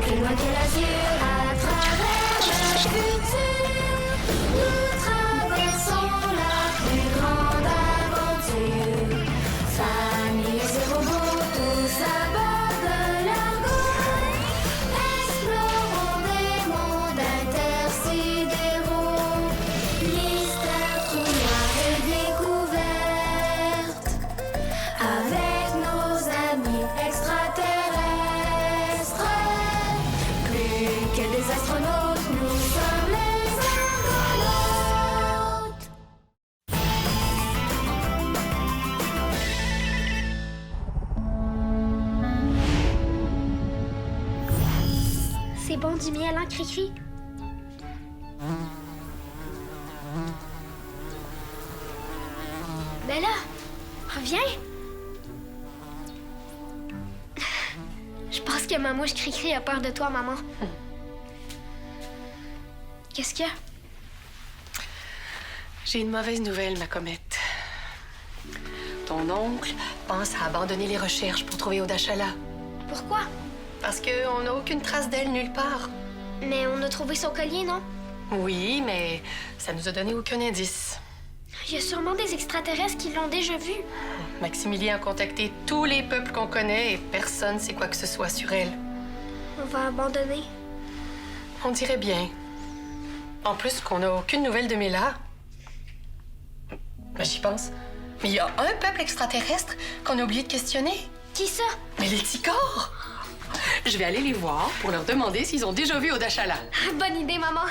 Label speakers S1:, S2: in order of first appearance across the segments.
S1: plus loin que l'azur, à travers le futur, nous traversons la plus grande aventure. Familles et robots, tous à bord de l'argot, explorons des mondes intersidéraux, mystères, trous noirs et découvertes, avec nos amis extraterrestres. Plus que des astronautes, nous sommes les argonautes.
S2: C'est bon du miel, hein, Cricri? Bella, reviens! Je pense que ma mouche Cricri a peur de toi, maman. Qu'est-ce qu'il y a?
S3: J'ai une mauvaise nouvelle, ma comète. Ton oncle pense à abandonner les recherches pour trouver Odashala.
S2: Pourquoi?
S3: Parce qu'on n'a aucune trace d'elle nulle part.
S2: Mais on a trouvé son collier, non?
S3: Oui, mais ça nous a donné aucun indice.
S2: Il y a sûrement des extraterrestres qui l'ont déjà vue.
S3: Maximilien a contacté tous les peuples qu'on connaît et personne ne sait quoi que ce soit sur elle.
S2: On va abandonner.
S3: On dirait bien. En plus qu'on n'a aucune nouvelle de Mela. Ben, j'y pense. Mais il y a un peuple extraterrestre qu'on a oublié de questionner.
S2: Qui ça?
S3: Mais les Ticors! Je vais aller les voir pour leur demander s'ils ont déjà vu Odashala.
S2: Bonne idée, maman.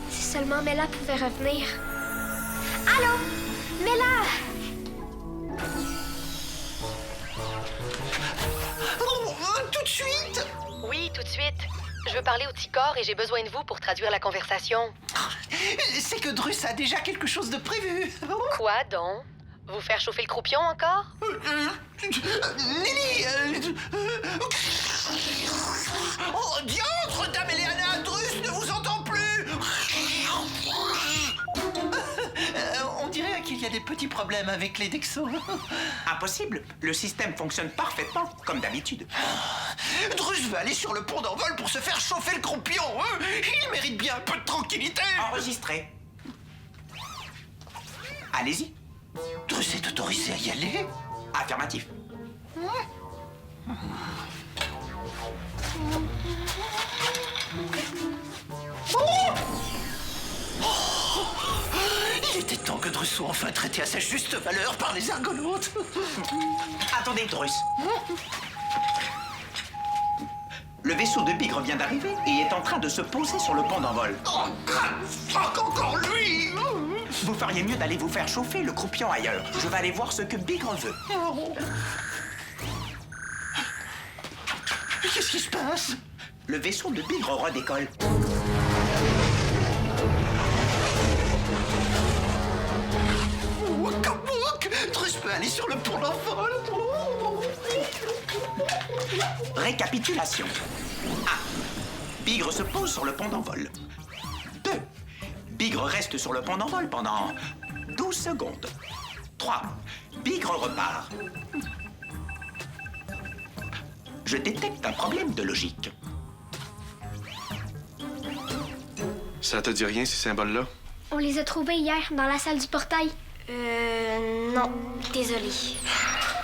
S2: Si seulement Mela pouvait revenir. Allô? Mela!
S4: Tout de suite!
S3: Oui, tout de suite. Je veux parler aux Ticors et j'ai besoin de vous pour traduire la conversation.
S4: C'est que Drus a déjà quelque chose de prévu.
S3: Quoi donc? Vous faire chauffer le croupion encore?
S4: Lily! Oh, diantre, Dame Eleana, Drus ne vous entend plus! On dirait qu'il y a des petits problèmes avec les Dexos.
S5: Impossible. Le système fonctionne parfaitement, comme d'habitude.
S4: Drus veut aller sur le pont d'envol pour se faire chauffer le croupion. Il mérite bien un peu de tranquillité.
S5: Enregistré. Allez-y.
S4: Drus est autorisé à y aller?
S5: Affirmatif.
S4: Il était temps que Drus soit enfin traité à sa juste valeur par les argonautes.
S5: Attendez, Drus. Le vaisseau de Bigre vient d'arriver et est en train de se poser sur le pont d'envol.
S4: Oh, fuck, encore lui!
S5: Vous feriez mieux d'aller vous faire chauffer le croupion ailleurs. Je vais aller voir ce que Bigre veut.
S4: Qu'est-ce qui se passe?
S5: Le vaisseau de Bigre redécolle.
S4: Waka wak! Drus peut aller sur le pont d'envol.
S5: Récapitulation. 1. Bigre se pose sur le pont d'envol. 2. Bigre reste sur le pont d'envol pendant 12 secondes. 3. Bigre repart. Je détecte un problème de logique.
S6: Ça te dit rien, ces symboles-là?
S2: On les a trouvés hier dans la salle du portail.
S1: Non, désolé.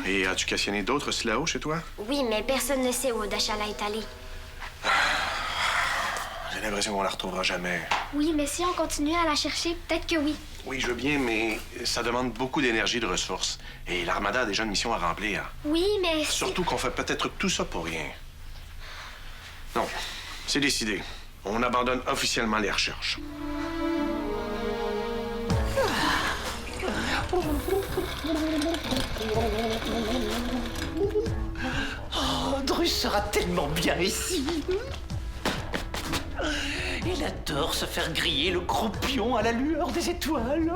S6: Et as-tu questionné d'autres aussi là-haut chez toi?
S1: Oui, mais personne ne sait où Odashala est allé.
S6: J'ai l'impression qu'on la retrouvera jamais.
S2: Oui, mais si on continue à la chercher, peut-être que oui.
S6: Oui, je veux bien, mais ça demande beaucoup d'énergie et de ressources. Et l'Armada a déjà une mission à remplir.
S2: Oui, mais...
S6: Surtout qu'on fait peut-être tout ça pour rien. Non, c'est décidé. On abandonne officiellement les recherches.
S4: Oh, Drus sera tellement bien ici. Il adore se faire griller le croupion à la lueur des étoiles.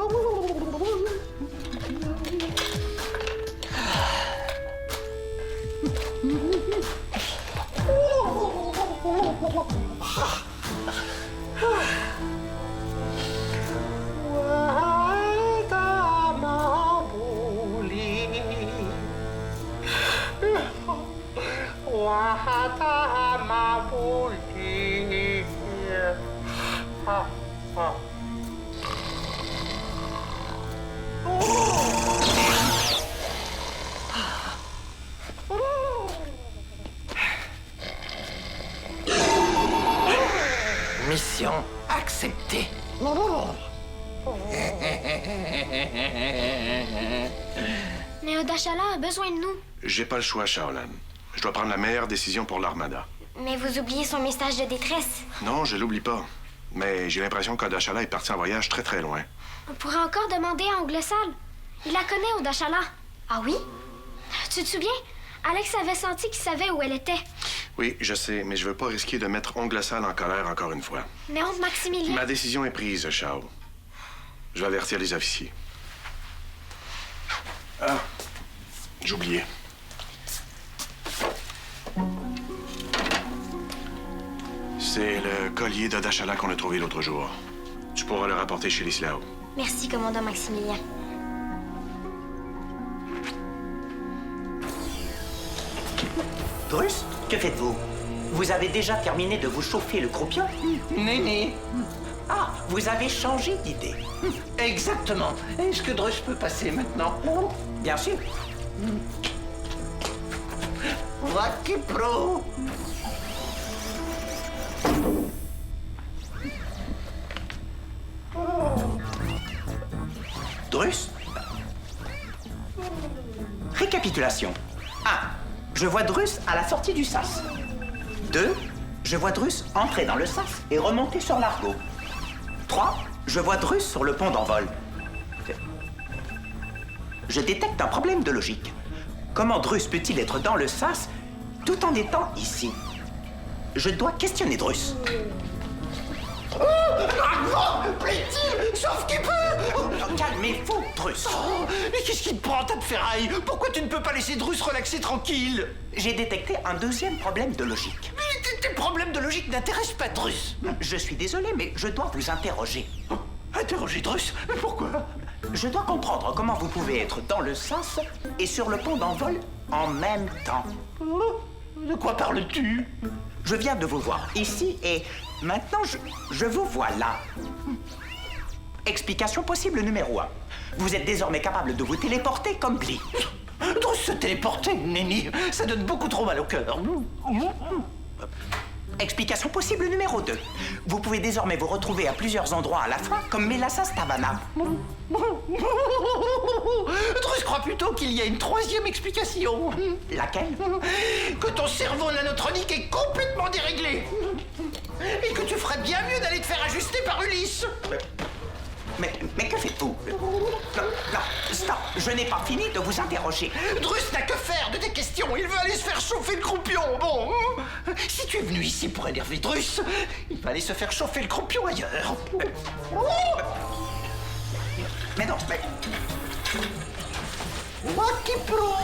S4: Mission acceptée.
S2: Mais Odashala a besoin de nous.
S6: J'ai pas le choix, Shaolan. Je dois prendre la meilleure décision pour l'Armada.
S2: Mais vous oubliez son message de détresse.
S6: Non, je l'oublie pas. Mais j'ai l'impression qu'Odashala est parti en voyage très très loin.
S2: On pourrait encore demander à Ongle Sale. Il la connaît, Odashala. Ah oui? Tu te souviens? Alex avait senti qu'il savait où elle était.
S6: Oui, je sais, mais je veux pas risquer de mettre Ongle Sale en colère encore une fois.
S2: Mais honte Maximilien.
S6: Ma décision est prise, Shao. Je vais avertir les officiers. Ah, j'oubliais. C'est le collier d'Odashala qu'on a trouvé l'autre jour. Tu pourras le rapporter chez les Slao.
S2: Merci, commandant Maximilien.
S5: Drus, que faites-vous? Vous avez déjà terminé de vous chauffer le croupion?
S4: Néné.
S5: Ah, vous avez changé d'idée.
S4: Exactement. Est-ce que Drus peut passer maintenant?
S5: Bien sûr.
S4: Wacky Pro.
S5: Drus? Récapitulation. 1. Je vois Drus à la sortie du sas. 2. Je vois Drus entrer dans le sas et remonter sur l'argot. 3. Je vois Drus sur le pont d'envol. Je détecte un problème de logique. Comment Drus peut-il être dans le sas tout en étant ici? Je dois questionner Drus.
S4: Plaît-il, sauf qu'il peut.
S5: Calmez-vous, Drus.
S4: Oh, mais qu'est-ce qui te prend, tas de ferraille? Pourquoi tu ne peux pas laisser Drus relaxer tranquille?
S5: J'ai détecté un deuxième problème de logique.
S4: Mais tes problèmes de logique n'intéressent pas Drus.
S5: Je suis désolé, mais je dois vous interroger.
S4: Interroger Drus? Pourquoi?
S5: Je dois comprendre comment vous pouvez être dans le sas et sur le pont d'envol en même temps.
S4: De quoi parles-tu?
S5: Je viens de vous voir ici et maintenant je vous vois là. Explication possible numéro 1. Vous êtes désormais capable de vous téléporter comme Bly.
S4: Drus se téléporter, Nenni, ça donne beaucoup trop mal au cœur.
S5: Explication possible numéro 2. Vous pouvez désormais vous retrouver à plusieurs endroits à la fois comme Mélassa Stabana.
S4: Drus croit plutôt qu'il y a une troisième explication.
S5: Laquelle?
S4: Que ton cerveau nanotronique est complètement déréglé. Et que tu ferais bien mieux d'aller te faire ajuster par Ulysse.
S5: Mais que faites-vous? Non, stop, je n'ai pas fini de vous interroger.
S4: Drus n'a que faire de tes questions. Il veut aller se faire chauffer le croupion. Bon, si tu es venu ici pour énerver Drus, il va aller se faire chauffer le croupion ailleurs.
S5: Mais non, mais...
S4: Wacky Pro.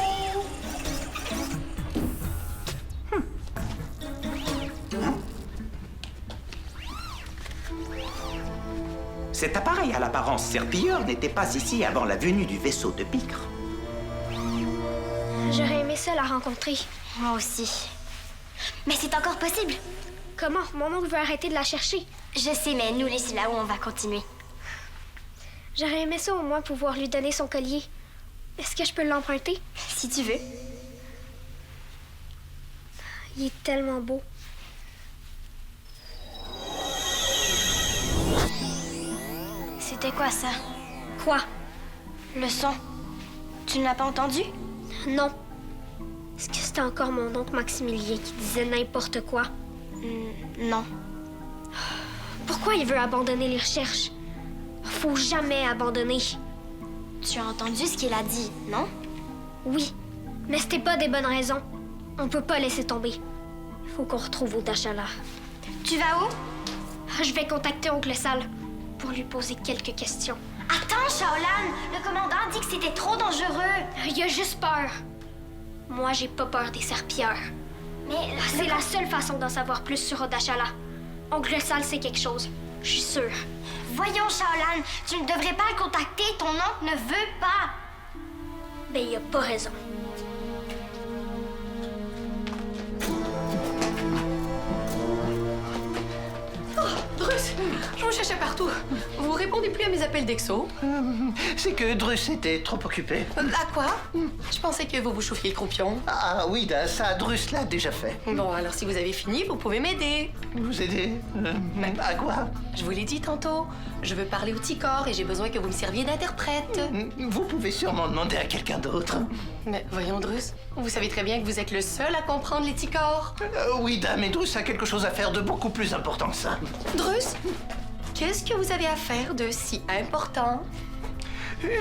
S5: Cet appareil à l'apparence serpilleur n'était pas ici avant la venue du vaisseau de Picre.
S2: J'aurais aimé ça la rencontrer.
S7: Moi aussi. Mais c'est encore possible.
S2: Comment? Mon oncle veut arrêter de la chercher.
S7: Je sais, mais nous, les là où on va continuer.
S2: J'aurais aimé ça au moins pouvoir lui donner son collier. Est-ce que je peux l'emprunter?
S7: Si tu veux.
S2: Il est tellement beau.
S7: C'était quoi ça?
S2: Quoi?
S7: Le son. Tu ne l'as pas entendu?
S2: Non. Est-ce que c'était encore mon oncle Maximilien qui disait n'importe quoi?
S7: Non.
S2: Pourquoi il veut abandonner les recherches? Faut jamais abandonner.
S7: Tu as entendu ce qu'il a dit, non?
S2: Oui, mais c'était pas des bonnes raisons. On peut pas laisser tomber. Il faut qu'on retrouve Odashala.
S7: Tu vas où?
S2: Je vais contacter Oncle Sale pour lui poser quelques questions.
S7: Attends, Shaolan! Le commandant dit que c'était trop dangereux.
S2: Il a juste peur. Moi, j'ai pas peur des serpilleurs.
S7: Mais
S2: C'est la seule façon d'en savoir plus sur Odashala. Oncle Sale sait quelque chose. Je suis sûre.
S7: Voyons, Shaolan, tu ne devrais pas le contacter. Ton oncle ne veut pas.
S2: Ben, il a pas raison.
S3: cherchais partout. Vous répondez plus à mes appels d'exo.
S4: C'est que Drus était trop occupé.
S3: À quoi? Je pensais que vous chauffiez le croupion.
S4: Ah oui, ça, Drus l'a déjà fait.
S3: Bon, alors si vous avez fini, vous pouvez m'aider.
S4: Vous aider à quoi?
S3: Je vous l'ai dit tantôt. Je veux parler au Ticor et j'ai besoin que vous me serviez d'interprète.
S4: Vous pouvez sûrement demander à quelqu'un d'autre.
S3: Mais voyons, Drus, vous savez très bien que vous êtes le seul à comprendre les Ticors.
S4: Oui, mais Drus a quelque chose à faire de beaucoup plus important que ça.
S3: Drus, qu'est-ce que vous avez à faire de si important?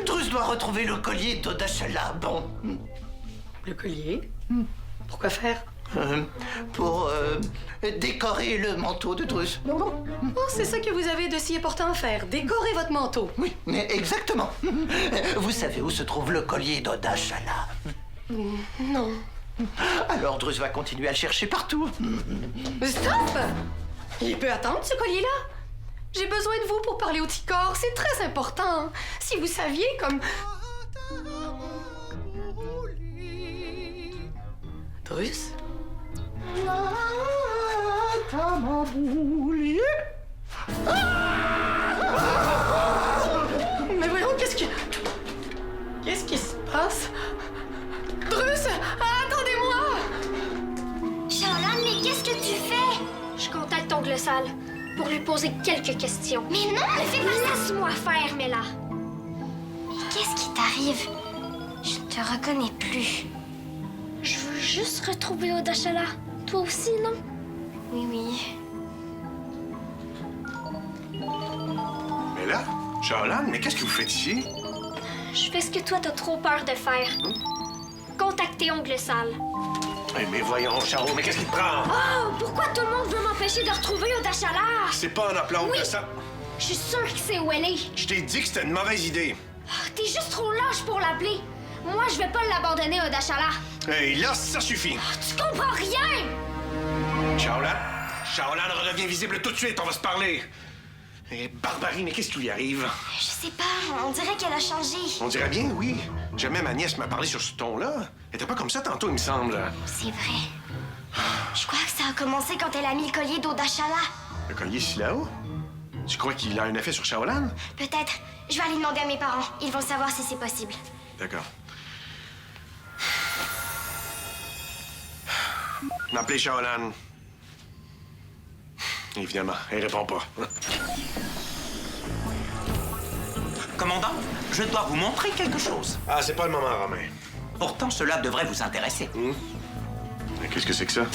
S4: Drus doit retrouver le collier d'Odachala. Bon.
S3: Le collier? Pourquoi faire?
S4: Pour décorer le manteau de Drus.
S3: Oh, c'est ça que vous avez de si important à faire, décorer votre manteau.
S4: Oui, mais exactement. Vous savez où se trouve le collier d'Odachala?
S3: Non.
S4: Alors Drus va continuer à le chercher partout.
S3: Stop! Il peut attendre, ce collier-là. J'ai besoin de vous pour parler au Ticor, c'est très important. Si vous saviez comme... Drus? Mais voyons, qu'est-ce qui se passe? Drus, attendez-moi!
S7: Shaolan, mais qu'est-ce que tu fais?
S2: Je contacte Ongle Sale pour lui poser quelques questions.
S7: Mais non, ne fais pas ça!
S2: Laisse-moi faire, Mela.
S7: Mais qu'est-ce qui t'arrive? Je te reconnais plus.
S2: Je veux juste retrouver Odachala. Toi aussi, non?
S7: Oui, oui.
S6: Mais là, Shaolan, mais qu'est-ce que vous faites ici?
S2: Je fais ce que toi t'as trop peur de faire. Contacter Ongle Sale.
S6: Mais voyons, Charo, mais qu'est-ce qui te prend?
S2: Oh, pourquoi tout le monde veut m'empêcher de retrouver Odachala?
S6: C'est pas en appelant
S2: Oui.
S6: que ça.
S2: Je suis sûre qu'il sait où elle est.
S6: Je t'ai dit que c'était une mauvaise idée.
S2: Oh, t'es juste trop lâche pour l'appeler. Moi, je vais pas l'abandonner, Odachala.
S6: Hey, là, ça suffit.
S2: Tu comprends rien!
S6: Shaolan, Shaolan redevient visible tout de suite, on va se parler. Et Barbarie, mais qu'est-ce qui lui arrive?
S7: Je sais pas, on dirait qu'elle a changé.
S6: On dirait bien, oui. Jamais ma nièce m'a parlé sur ce ton-là. Elle était pas comme ça tantôt, il me semble.
S7: C'est vrai. Je crois que ça a commencé quand elle a mis le collier d'Odachala.
S6: Le collier ici là-haut? Tu crois qu'il a un effet sur Shaolan?
S7: Peut-être. Je vais aller demander à mes parents. Ils vont savoir si c'est possible.
S6: D'accord. M'appeler Shaolan. Évidemment, elle répond pas.
S5: Commandant, je dois vous montrer quelque chose.
S6: Ah, c'est pas le moment, Romain.
S5: Pourtant, cela devrait vous intéresser.
S6: Mais qu'est-ce que c'est que ça?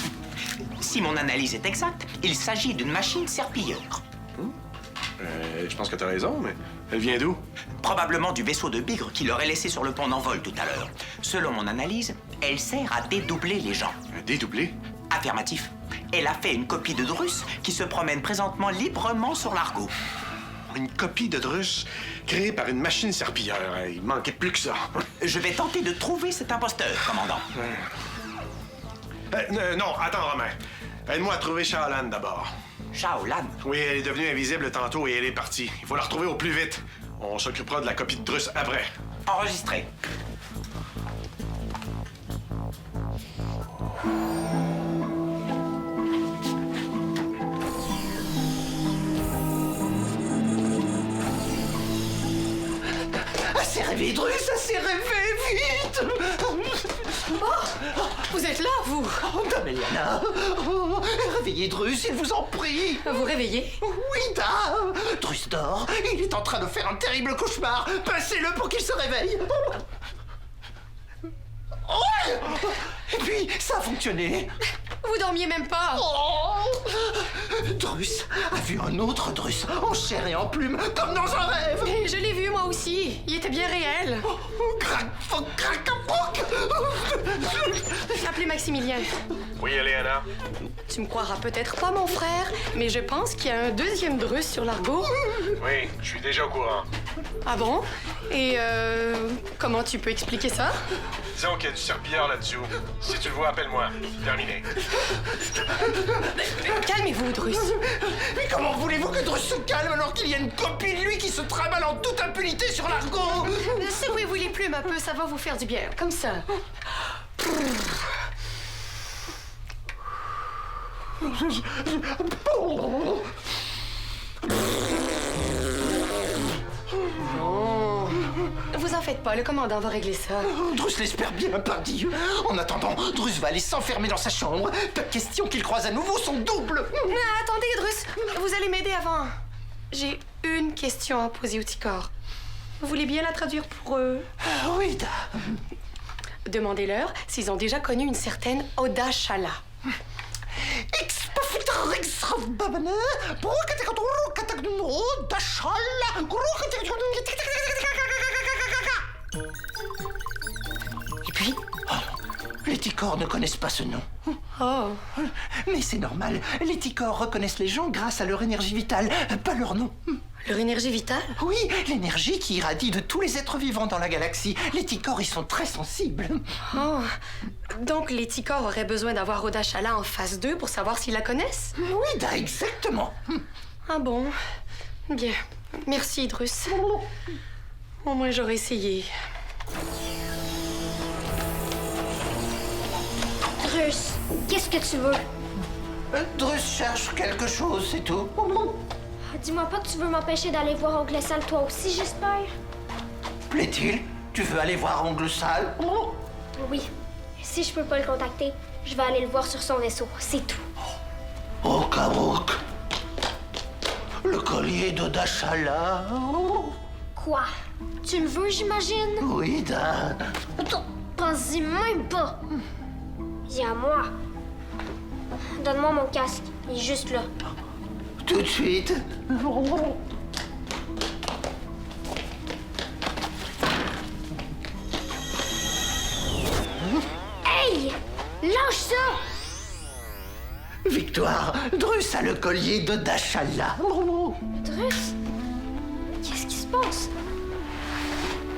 S5: Si mon analyse est exacte, il s'agit d'une machine serpilleur.
S6: Je pense que t'as raison, mais elle vient d'où?
S5: Probablement du vaisseau de Bigre qui l'aurait laissé sur le pont d'envol tout à l'heure. Selon mon analyse, elle sert à dédoubler les gens.
S6: Un dédoublé?
S5: Affirmatif. Elle a fait une copie de Drus qui se promène présentement librement sur l'Argo.
S6: Une copie de Drus créée par une machine serpilleur. Il manquait plus que ça.
S5: Je vais tenter de trouver cet imposteur, commandant.
S6: Non, attends, Romain. Aide-moi à trouver Shaolan d'abord.
S5: Shaolan.
S6: Oui, elle est devenue invisible tantôt et elle est partie. Il faut la retrouver au plus vite. On s'occupera de la copie de Drus après.
S5: Enregistré.
S4: Assez rêvé, Drus, assez rêvé, vite!
S3: Vous êtes là, vous?
S4: Oh, Dame Eliana! Réveillez Drus, il vous en prie!
S3: Vous réveillez?
S4: Oui, Dame! Drus dort, il est en train de faire un terrible cauchemar! Pincez-le pour qu'il se réveille! Oh! Et puis, ça a fonctionné!
S3: Vous dormiez même pas?
S4: Oh! Drus a vu un autre Drus, en chair et en plume, comme dans un rêve!
S3: Et je l'ai vu, moi aussi. Il était bien réel.
S4: Crac, foc, crac, foc!
S3: Appelez Maximilien.
S6: Oui, Eliana.
S3: Tu me croiras peut-être pas, mon frère, mais je pense qu'il y a un deuxième Drus sur l'Argo.
S6: Oui, je suis déjà au courant.
S3: Ah bon? Et comment tu peux expliquer ça?
S6: Disons qu'il y a du serpilleur là-dessous. Si tu le vois, appelle-moi. Terminé.
S3: Calmez-vous, Drus.
S4: Mais comment voulez-vous que Drus se calme alors qu'il y a une copie de lui qui se trimballe en toute impunité sur l'Argo?
S3: Secouez-vous les plumes un peu, ça va vous faire du bien. Comme ça. Non. Vous en faites pas, le commandant va régler ça.
S4: Drus l'espère bien, pardi. En attendant, Drus va aller s'enfermer dans sa chambre. Pas question qu'il croise à nouveau son double.
S3: Mais attendez, Drus, vous allez m'aider avant. J'ai une question à poser au Ticor. Vous voulez bien la traduire pour eux?
S4: Oui,
S3: Demandez-leur s'ils ont déjà connu une certaine Oda Shala.
S4: Et puis, les Ticors ne connaissent pas ce nom.
S3: Oh.
S4: Mais c'est normal, les Ticors reconnaissent les gens grâce à leur énergie vitale, pas leur nom.
S3: Leur énergie vitale?
S4: Oui, l'énergie qui irradie de tous les êtres vivants dans la galaxie. Les Ticors y sont très sensibles.
S3: Oh. Donc les Ticors auraient besoin d'avoir Oda Shala en phase 2 pour savoir s'ils la connaissent?
S4: Oui, exactement.
S3: Ah bon? Bien. Merci, Drus. Au moins, j'aurais essayé.
S2: Drus, qu'est-ce que tu veux?
S4: Drus cherche quelque chose, c'est tout.
S2: Dis-moi pas que tu veux m'empêcher d'aller voir Oncle Sal toi aussi, j'espère?
S4: Plaît-il? Tu veux aller voir Oncle Sal?
S2: Oui. Si je peux pas le contacter, je vais aller le voir sur son vaisseau, c'est tout.
S4: Oh, Karouk. Le collier d'Oda Shala.
S2: Quoi? Tu me veux, j'imagine?
S4: Oui, Da.
S2: Pense-y même pas. Viens à moi. Donne-moi mon casque, il est juste là.
S4: Tout de suite.
S2: Hey! Lâche ça!
S4: Victoire, Drus a le collier d'Oda Shala.
S2: Drus? Qu'est-ce qui se passe?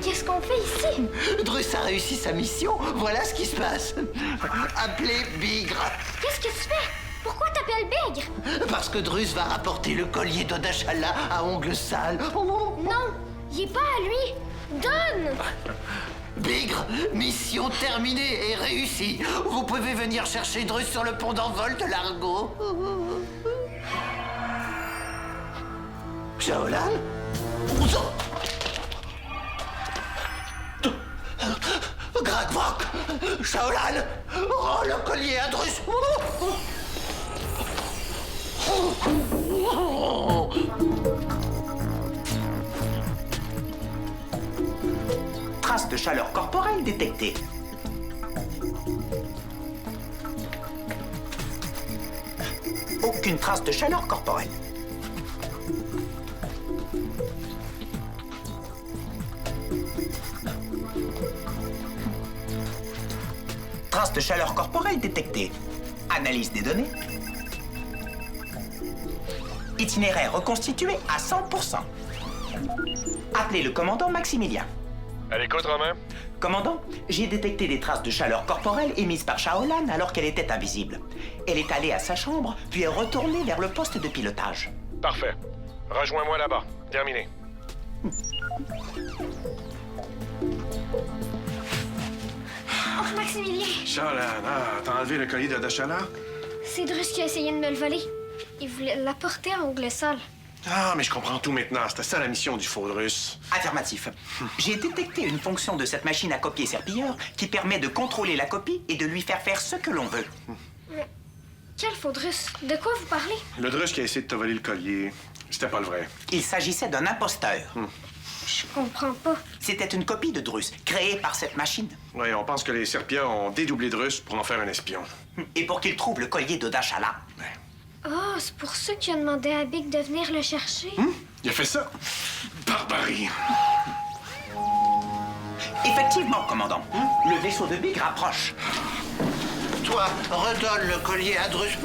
S2: Qu'est-ce qu'on fait ici?
S4: Drus a réussi sa mission, voilà ce qui se passe. Appelez Bigre.
S2: Qu'est-ce que tu fais? Pourquoi t'appelles Bigre?
S4: Parce que Drus va rapporter le collier d'Oda Shala à Oncle Sal.
S2: Non, il est pas à lui. Donne!
S4: Bigre, mission terminée et réussie. Vous pouvez venir chercher Drus sur le pont d'envol de l'Argo. Shaolan? Gragvok! Shaolan! Oh, le collier à Drus!
S5: Trace de chaleur corporelle détectée. Aucune trace de chaleur corporelle. Trace de chaleur corporelle détectée. Analyse des données. Itinéraire reconstitué à 100%. Appelez le commandant Maximilien.
S6: À l'écoute, Romain?
S5: Commandant, j'ai détecté des traces de chaleur corporelle émises par Shaolan alors qu'elle était invisible. Elle est allée à sa chambre, puis est retournée vers le poste de pilotage.
S6: Parfait. Rejoins-moi là-bas. Terminé.
S2: Oh, Maximilien,
S6: Shaolan, t'as enlevé le collier d'Oda Shala?
S2: c'est Drus qui a essayé de me le voler. Il voulait l'apporter à Oncle Sal.
S6: Ah, mais je comprends tout maintenant. C'était ça la mission du faux Drus.
S5: Affirmatif. J'ai détecté une fonction de cette machine à copier serpilleur qui permet de contrôler la copie et de lui faire ce que l'on veut.
S2: Mais quel faux Drus? De quoi vous parlez?
S6: Le Drus qui a essayé de te voler le collier, c'était pas le vrai.
S5: Il s'agissait d'un imposteur.
S2: Je comprends pas.
S5: C'était une copie de Drus, créée par cette machine.
S6: Oui, on pense que les serpilleurs ont dédoublé Drus pour en faire un espion.
S5: Et pour qu'il trouve le collier d'Oda Shala.
S2: Oh, c'est pour ça qu'il a demandé à Big de venir le chercher.
S6: Il a fait ça. Barbarie.
S5: Effectivement, commandant. Le vaisseau de Big rapproche.
S4: Toi, redonne le collier à Drus.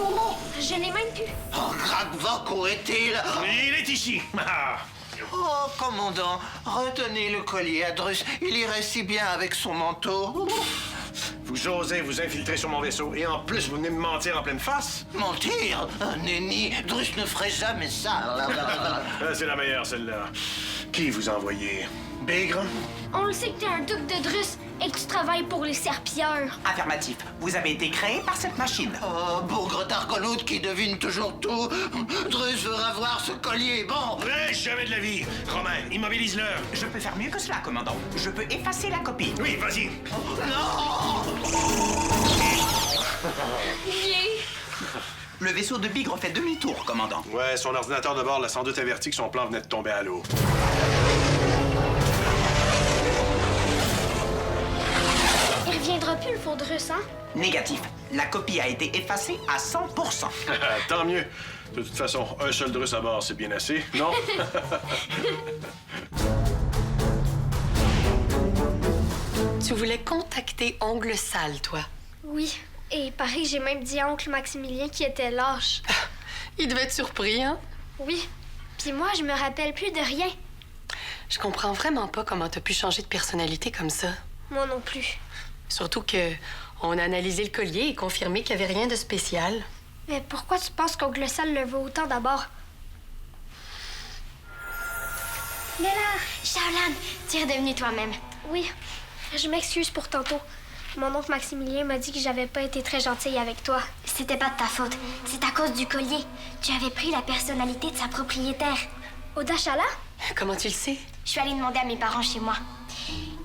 S2: Je l'ai même plus.
S4: Oh, Gragvok, où est-il?
S6: Il est ici. Ah.
S4: Oh, commandant, retenez le collier à Drus. Il irait si bien avec son manteau.
S6: Vous osez vous infiltrer sur mon vaisseau et en plus vous venez me mentir en pleine face?
S4: Mentir? Nenni, Drus ne ferait jamais ça.
S6: C'est la meilleure, celle-là. Qui vous a envoyé? Bigre?
S2: On le sait que t'es un duc de Drus. et que tu travailles pour les serpilleurs.
S5: Affirmatif. Vous avez été créé par cette machine.
S4: Oh, bougre d'argonaute qui devine toujours tout. Drus veut avoir ce collier, bon.
S6: Ouais, jamais de la vie. Romain, immobilise-le.
S5: Je peux faire mieux que cela, commandant. Je peux effacer la copie.
S6: Oui, vas-y.
S5: Le vaisseau de Bigre fait demi-tour, commandant.
S6: Ouais, son ordinateur de bord l'a sans doute averti que son plan venait de tomber à l'eau.
S2: Il reviendra plus, le faux Drus, hein?
S5: Négatif. La copie a été effacée à 100%.
S6: Tant mieux. De toute façon, un seul Drus à bord, c'est bien assez, non?
S3: Tu voulais contacter Ongle Sale, toi.
S2: Oui. Et pareil, j'ai même dit à oncle Maximilien qu'il était lâche.
S3: Il devait être surpris, hein?
S2: Oui. Puis moi, je me rappelle plus de rien.
S3: Je comprends vraiment pas comment t'as pu changer de personnalité comme ça.
S2: Moi non plus.
S3: Surtout que on a analysé le collier et confirmé qu'il y avait rien de spécial.
S2: Mais pourquoi tu penses qu'oncle Sale le veut autant d'abord?
S7: Mais là, Shaolan, tu es redevenue toi-même.
S2: Oui. Je m'excuse pour tantôt. Mon oncle Maximilien m'a dit que j'avais pas été très gentille avec toi.
S7: C'était pas de ta faute. C'est à cause du collier. Tu avais pris la personnalité de sa propriétaire.
S2: Oda Chala?
S3: Comment tu le sais?
S7: Je suis allée demander à mes parents chez moi.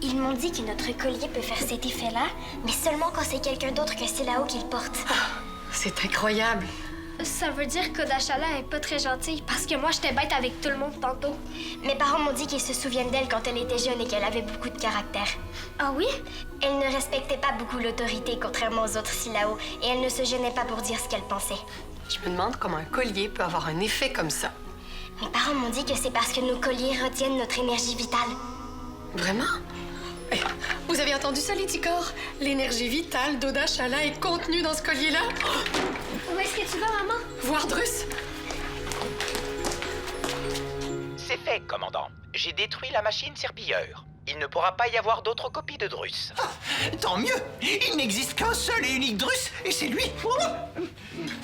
S7: Ils m'ont dit que notre collier peut faire cet effet-là, mais seulement quand c'est quelqu'un d'autre que Silao qui le porte.
S3: C'est incroyable.
S2: Ça veut dire qu'Oda Chala est pas très gentille parce que moi, j'étais bête avec tout le monde tantôt.
S7: Mes parents m'ont dit qu'ils se souviennent d'elle quand elle était jeune et qu'elle avait beaucoup de caractère.
S2: Ah oui?
S7: Elle ne respectait pas beaucoup l'autorité, contrairement aux autres Silao, et elle ne se gênait pas pour dire ce qu'elle pensait.
S3: Je me demande comment un collier peut avoir un effet comme ça.
S7: Mes parents m'ont dit que c'est parce que nos colliers retiennent notre énergie vitale.
S3: Vraiment? Eh, vous avez entendu ça, les Ticors? L'énergie vitale d'Oda Chala est contenue dans ce collier-là.
S2: Où est-ce que tu vas, maman?
S3: Voir Drus?
S5: C'est fait, commandant. J'ai détruit la machine serpilleur. Il ne pourra pas y avoir d'autres copies de Drus.
S4: Tant mieux. Il n'existe qu'un seul et unique Drus, et c'est lui.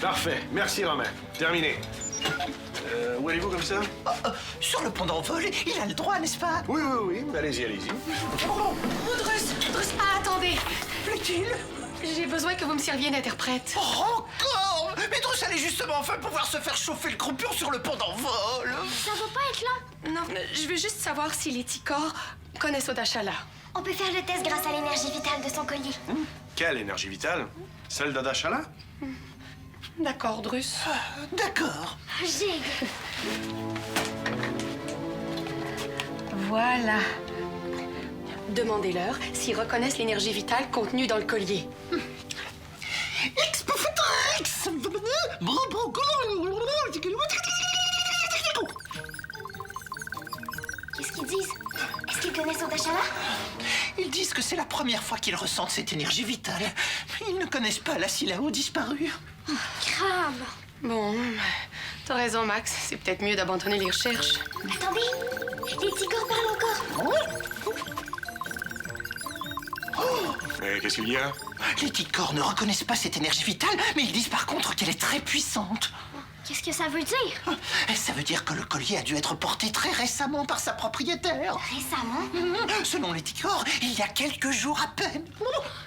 S6: Parfait. Merci, Romain. Terminé. Où allez-vous comme ça?
S4: Sur le pont d'envol, il a le droit, n'est-ce pas?
S6: Oui, oui, oui. Allez-y, allez-y.
S3: Oh, Drus! Ah, attendez!
S4: Plaît-il?
S3: J'ai besoin que vous me serviez d'interprète.
S4: Oh, encore? Mais Drus allait justement enfin pouvoir se faire chauffer le croupion sur le pont d'envol.
S2: Ça va pas être long.
S3: Non, je veux juste savoir si les Ticors connaissent Oda Chala.
S7: On peut faire le test grâce à l'énergie vitale de son collier.
S6: Quelle énergie vitale? Celle d'Oda Chala?
S3: D'accord, Drus.
S4: D'accord.
S2: Gig.
S3: Voilà. Demandez-leur s'ils reconnaissent l'énergie vitale contenue dans le collier.
S7: Qu'est-ce qu'ils disent? Est-ce qu'ils connaissent Oda Chala?
S4: Ils disent que c'est la première fois qu'ils ressentent cette énergie vitale. Ils ne connaissent pas la Silao disparue.
S2: Crame.
S3: Bon, t'as raison, Max. C'est peut-être mieux d'abandonner les recherches.
S7: Attendez, les Ticors parlent encore.
S6: Qu'est-ce qu'il y a?
S4: Les Ticors ne reconnaissent pas cette énergie vitale, mais ils disent par contre qu'elle est très puissante.
S2: Qu'est-ce que ça veut dire?
S4: Ça veut dire que le collier a dû être porté très récemment par sa propriétaire.
S7: Récemment?
S4: Selon les Ticors, il y a quelques jours à peine.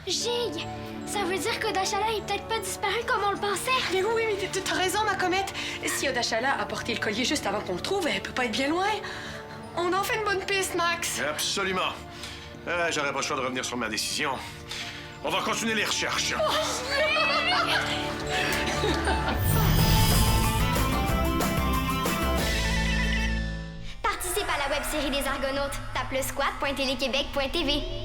S2: Gig. Ça veut dire qu'Oda Chala est peut-être pas disparu comme on le pensait.
S3: Mais oui, mais t'as raison, ma comète. Si Oda Chala a porté le collier juste avant qu'on le trouve, elle peut pas être bien loin. On en fait une bonne piste, Max.
S6: Absolument. J'aurais pas le choix de revenir sur ma décision. On va continuer les recherches.
S7: Participe à la web-série des Argonautes. Tape le squat.téléquébec.tv.